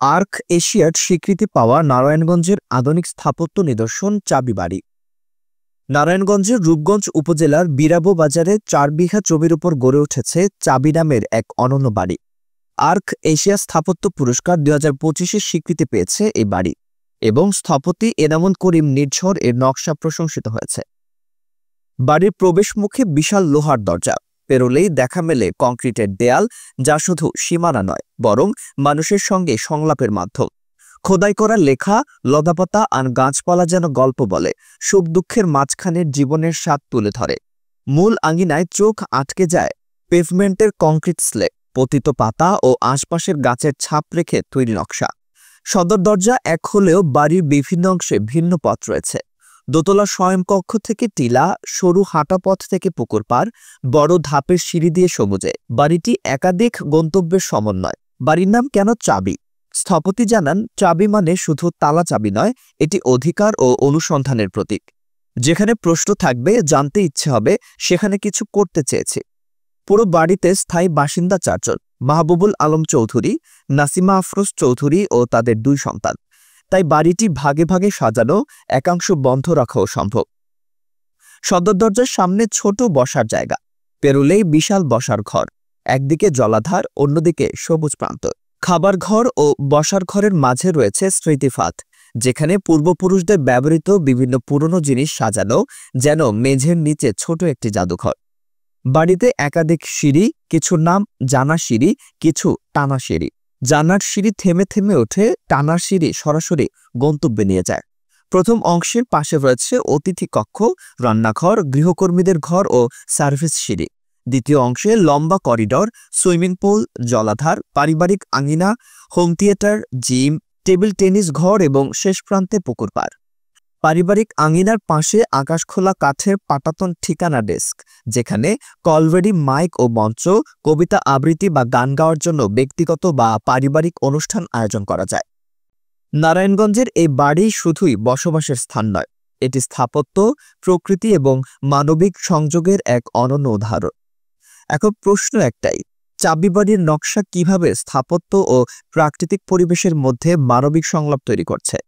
Arc এশিয়ার স্বীকৃতি পাওয়া নারায়ণগঞ্জের আধুনিক স্থাপত্য নিদর্শন চাবিবাড়ি। নারায়ণগঞ্জের রূপগঞ্জ উপজেলার বিরাবো বাজারে ৪ বিঘা জমির উপর গড়ে উঠেছে চাবি নামের এক অনন্য বাড়ি। আর্ক এশিয়া স্থাপত্য পুরস্কার ২০২৫-এর স্বীকৃতি পেয়েছে এই বাড়ি এবং স্থপতি এনামুল করিম নির্ঝর এর নকশা প্রশংসিত হয়েছে। বাড়ির প্রবেশমুখে বিশাল লোহার দরজা, পেরোলেই দেখা মেলে কংক্রিটের দেয়াল, যা শুধু সীমানা নয় বরং মানুষের সঙ্গে সংলাপের মাধ্যম। খোদাই করা লেখা, লতাপাতা আর গাছপালা যেন গল্প বলে, সুখ দুঃখের মাঝখানের জীবনের স্বাদ তুলে ধরে। মূল আঙিনায় চোখ আটকে যায় পেভমেন্টের কংক্রিট স্ল্যাব, পতিত পাতা ও আশপাশের গাছের ছাপ রেখে তৈরি নকশা। সদর দরজা এক হলেও বাড়ির বিভিন্ন অংশে ভিন্ন পথ রয়েছে। দোতলা শয়নকক্ষ থেকে টিলা, সরু হাঁটাপথ থেকে পুকুর পাড়, বড় ধাপের সিঁড়ি দিয়ে সবুজে। বাড়িটি একাধিক গন্তব্যের সমন্বয়। বাড়ির নাম কেন চাবি? স্থপতি জানান, চাবি মানে শুধু তালা চাবি নয়, এটি অধিকার ও অনুসন্ধানের প্রতীক। যেখানে প্রশ্ন থাকবে, জানতে ইচ্ছে হবে, সেখানে কিছু করতে চেয়েছে। পুরো বাড়িতে স্থায়ী বাসিন্দা ৪ জন: মাহবুবুল আলম চৌধুরী, নাসিমা আফরোজ চৌধুরী ও তাদের ২ সন্তান। তাই বাড়িটি ভাগে ভাগে সাজানো, একাংশ বন্ধ রাখাও সম্ভব। সদর দরজার সামনে ছোট বসার জায়গা, পেরোলেই বিশাল বসার ঘর, একদিকে জলাধার, অন্যদিকে সবুজ প্রান্তর। খাবার ঘর ও বসার ঘরের মাঝে রয়েছে স্মৃতিফাত, যেখানে পূর্বপুরুষদের ব্যবহৃত বিভিন্ন পুরনো জিনিস সাজানো, যেন মেঝের নিচে ছোট একটি জাদুঘর। বাড়িতে একাধিক সিঁড়ি, কিছু নাম জানা সিঁড়ি, কিছু টানা সিঁড়ি। জানার সিঁড়ি থেমে থেমে ওঠে, টানার সিঁড়ি সরাসরি গন্তব্যে নিয়ে যায়। প্রথম অংশের পাশে রয়েছে অতিথি কক্ষ, রান্নাঘর, গৃহকর্মীদের ঘর ও সার্ভিস সিঁড়ি। দ্বিতীয় অংশে লম্বা করিডর, সুইমিং পুল, জলাধার, পারিবারিক আঙিনা, home theatre, gym, table tennis ঘর এবং শেষ প্রান্তে পুকুর পাড়। পারিবারিক আঙিনার পাশে আকাশখোলা কাঠের পাটাতন ঠিকানা ডেস্ক, যেখানে কলরেডি মাইক ও মঞ্চ, কবিতা আবৃত্তি বা গান গাওয়ার জন্য ব্যক্তিগত বা পারিবারিক অনুষ্ঠান আয়োজন করা যায়। নারায়ণগঞ্জের এই বাড়ি শুধুই বসবাসের স্থান নয়, এটি স্থাপত্য, প্রকৃতি এবং মানবিক সংযোগের এক অনন্য উদাহরণ। এখন প্রশ্ন একটাই, চাবিবাড়ির নকশা কিভাবে স্থাপত্য ও প্রাকৃতিক পরিবেশের মধ্যে মানবিক সংলাপ তৈরি করছে?